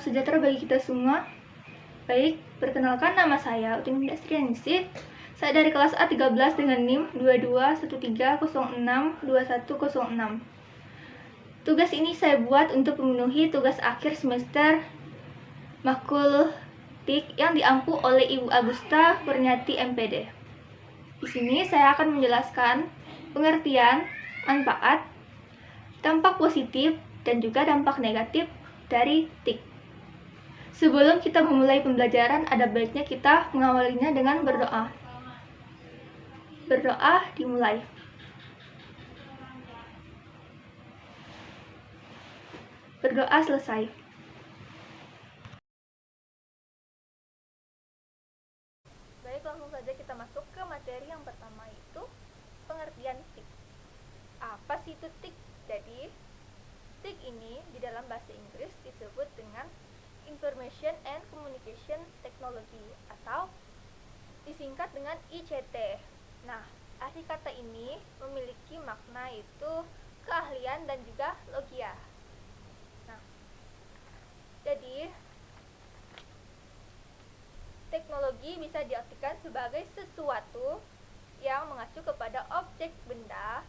sejahtera bagi kita semua. Baik, perkenalkan nama saya Utin Dastrianingsih. Saya dari kelas A13 dengan NIM 2213062106. Tugas ini saya buat untuk memenuhi tugas akhir semester Makul TIK yang diampu oleh Ibu Agusta Kurniati MPD. Di sini saya akan menjelaskan pengertian, manfaat, dampak positif, dan juga dampak negatif dari TIK. Sebelum kita memulai pembelajaran, ada baiknya kita mengawalinya dengan berdoa. Berdoa dimulai. Berdoa selesai. Baik, langsung saja kita masuk ke materi yang pertama, yaitu pengertian TIK. Apa sih itu TIK? Jadi, TIK ini di dalam bahasa Inggris disebut dengan Information and Communication Technology atau disingkat dengan ICT. Nah, arti kata ini memiliki makna yaitu keahlian dan juga logia. Nah, jadi teknologi bisa diartikan sebagai sesuatu yang mengacu kepada objek benda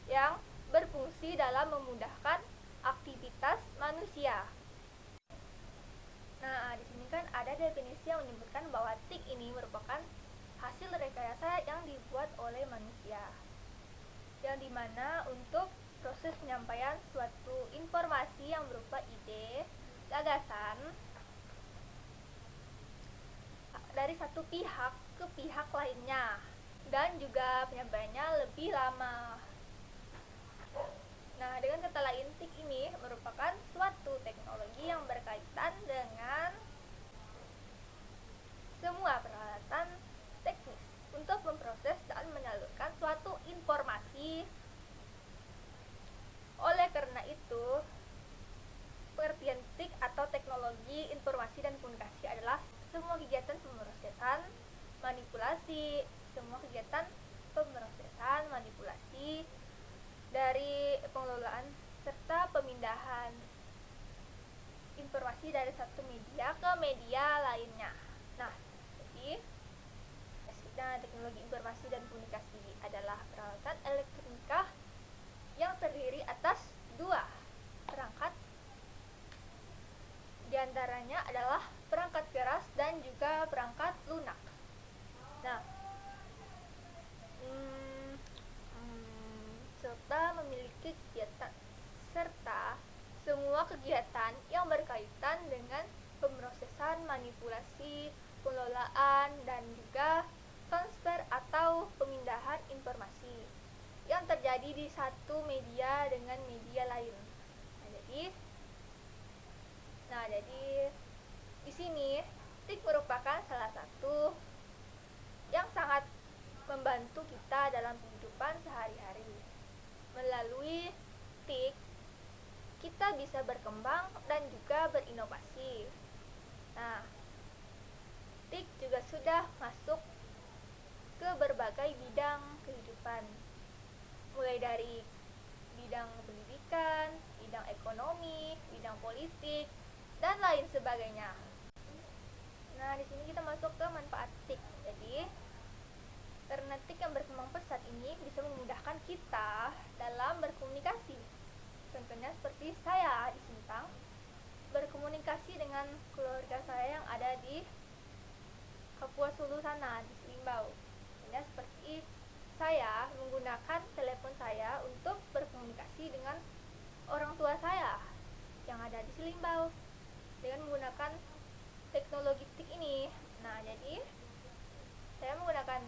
yang berfungsi dalam memudahkan aktivitas manusia. Nah, di sini kan ada definisi yang menyebutkan bahwa TIK ini merupakan hasil rekayasa yang dibuat oleh manusia, yang dimana untuk proses penyampaian suatu informasi yang berupa ide, gagasan dari satu pihak ke pihak lainnya, dan juga penyampaiannya lebih lama. Nah, dengan kata lain, TIK ini merupakan suatu teknologi yang berkaitan dengan semua peralatan teknis untuk memproses dan menyalurkan suatu informasi. Oleh karena itu, pengertian TIK atau teknologi informasi dan komunikasi adalah semua kegiatan pemrosesan, manipulasi dari pengelolaan serta pemindahan informasi dari satu media ke media lainnya. Nah, jadi teknologi informasi dan komunikasi adalah peralatan elektronika yang terdiri atas dua perangkat. Di antaranya adalah perangkat keras dan juga perangkat lunak. Nah, serta semua kegiatan yang berkaitan dengan pemrosesan, manipulasi, pengelolaan, dan juga transfer atau pemindahan informasi yang terjadi di satu media dengan media lain. Nah, jadi di sini TIK merupakan salah satu yang sangat membantu kita dalam kehidupan sehari-hari. Melalui TIK, kita bisa berkembang dan juga berinovasi. Nah, TIK juga sudah masuk ke berbagai bidang kehidupan, mulai dari bidang pendidikan, bidang ekonomi, bidang politik, dan lain sebagainya. Nah, di sini kita masuk ke manfaat TIK. Jadi, karena TIK yang berkembang pesat ini bisa memudahkan kita dalam berkomunikasi. Contohnya seperti saya di Sintang berkomunikasi dengan keluarga saya yang ada di Kapuas Hulu sana, di Selimbau. Contohnya seperti saya menggunakan telepon saya untuk berkomunikasi dengan orang tua saya yang ada di Selimbau dengan menggunakan teknologi TIK ini. Nah, jadi saya menggunakan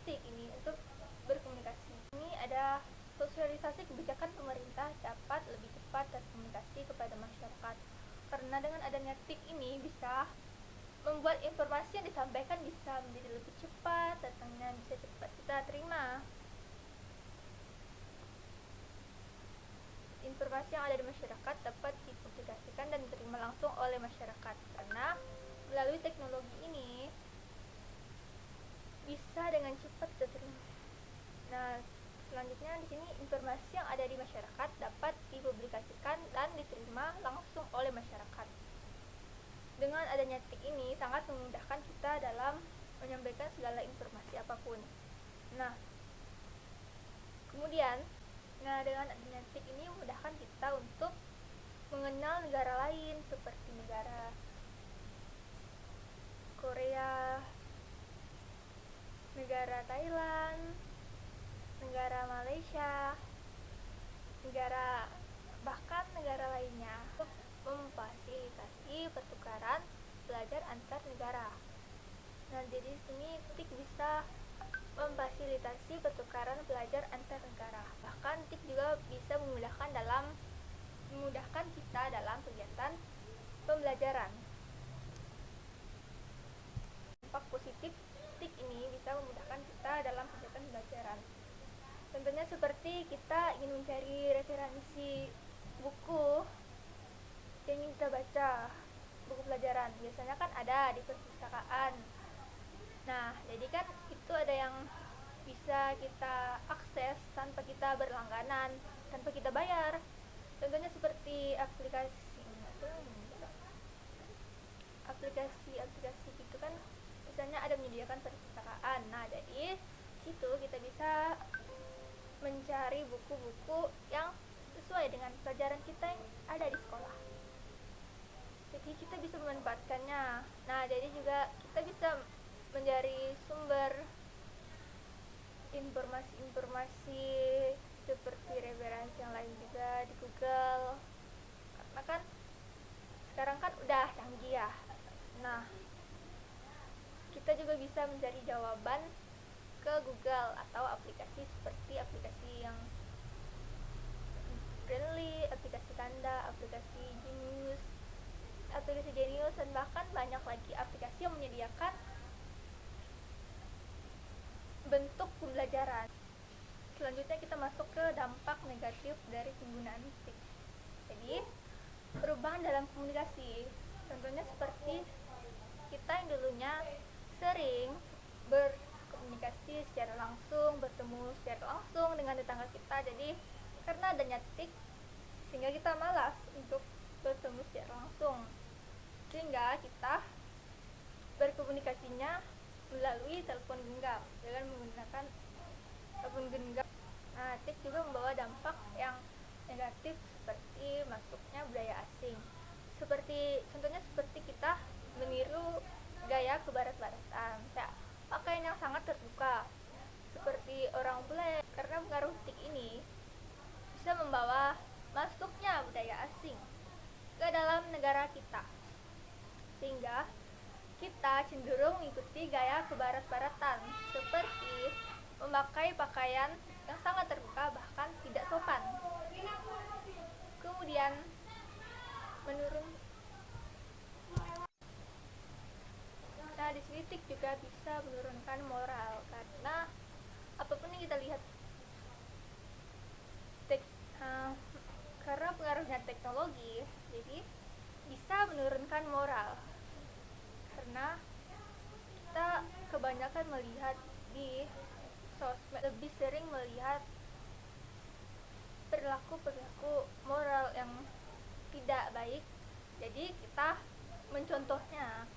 TIK ini untuk berkomunikasi. Ini ada sosialisasi kebijakan pemerintah dapat lebih cepat terkomunikasi kepada masyarakat. Karena dengan adanya TIK ini bisa membuat informasi yang disampaikan bisa menjadi lebih cepat, datangnya bisa cepat kita terima. Informasi yang ada di masyarakat dapat dipublikasikan dan diterima langsung oleh masyarakat karena melalui teknologi ini bisa dengan cepat diterima. Nah, selanjutnya di sini informasi yang ada di masyarakat dapat dipublikasikan dan diterima langsung oleh masyarakat. Dengan adanya tik ini sangat memudahkan kita dalam menyampaikan segala informasi apapun. Nah, kemudian, dengan adanya tik ini memudahkan kita untuk mengenal negara lain seperti negara Korea, negara Thailand, negara Malaysia, bahkan negara lainnya, untuk memfasilitasi pertukaran belajar antar negara. Nah, jadi di sini TIK bisa memfasilitasi pertukaran belajar antar negara. Bahkan TIK juga bisa memudahkan kita dalam kegiatan pembelajaran. Dampak positif TIK ini bisa memudahkan kita dalam kegiatan pembelajaran. Tentunya seperti kita ingin mencari referensi buku yang ingin kita baca, buku pelajaran. Biasanya kan ada di perpustakaan. Nah, jadi kan itu ada yang bisa kita akses tanpa kita berlangganan, tanpa kita bayar. Contohnya seperti aplikasi gitu kan, misalnya ada menyediakan perpustakaan. Nah, jadi situ kita bisa mencari buku-buku yang sesuai dengan pelajaran kita yang ada di sekolah. Jadi kita bisa memanfaatkannya. Nah, jadi juga kita bisa mencari sumber informasi seperti referensi yang lain juga di Google. Karena kan sekarang kan udah canggih ya. Nah, kita juga bisa mencari jawaban ke Google atau aplikasi seperti aplikasi yang Brainly, aplikasi Kanda, aplikasi Genius, dan bahkan banyak lagi aplikasi yang menyediakan bentuk pembelajaran. Selanjutnya kita masuk ke dampak negatif dari penggunaan TIK. Jadi, perubahan dalam komunikasi. Contohnya seperti kita yang dulunya sering berkomunikasi secara langsung, bertemu secara langsung dengan tetangga kita. Jadi, karena adanya TIK, sehingga kita malas untuk bertemu secara langsung. Sehingga kita berkomunikasinya melalui telepon genggam dengan menggunakan telepon genggam. Nah, TIK juga membawa dampak yang negatif seperti masuknya budaya asing. Contohnya seperti kita meniru gaya kebarat-baratan, kayak pakaian yang sangat terbuka seperti orang bule. Karena pengaruh TIK ini bisa membawa masuknya budaya asing ke dalam negara kita, sehingga kita cenderung mengikuti gaya kebarat-baratan seperti memakai pakaian yang sangat terbuka bahkan tidak sopan. Kemudian Nah, di sini TIK juga bisa menurunkan moral, karena apapun yang kita lihat karena pengaruhnya teknologi, jadi bisa menurunkan moral. Karena kita kebanyakan melihat di sosmed, lebih sering melihat perilaku moral yang tidak baik. Jadi kita mencontohnya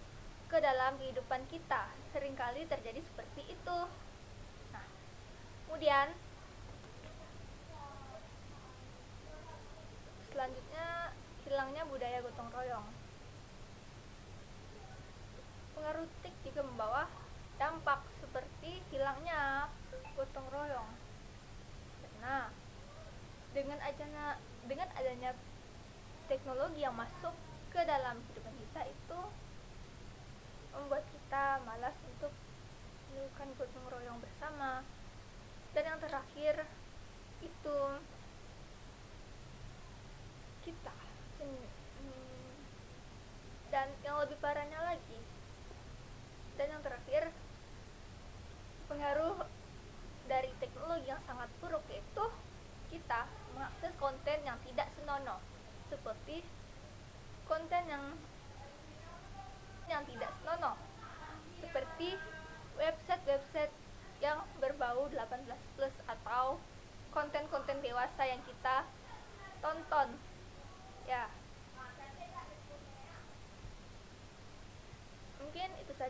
ke dalam kehidupan kita. Seringkali terjadi seperti itu. Nah, kemudian selanjutnya, hilangnya budaya gotong royong. Pengaruh TIK juga membawa dampak seperti hilangnya gotong royong. Karena dengan adanya teknologi yang masuk ke dalam kehidupan kita, itu membuat kita malas untuk melakukan gotong royong bersama. Dan yang terakhir itu kita, dan yang lebih parahnya lagi, dan yang terakhir, pengaruh dari teknologi yang sangat buruk, yaitu kita mengakses konten yang tidak senonoh, seperti konten yang tidak senonoh, seperti website yang berbau 18+ atau konten-konten dewasa yang kita tonton. Ya.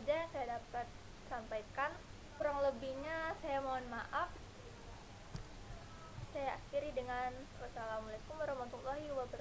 saja yang saya dapat sampaikan. Kurang lebihnya saya mohon maaf. Saya akhiri dengan wassalamualaikum warahmatullahi wabarakatuh.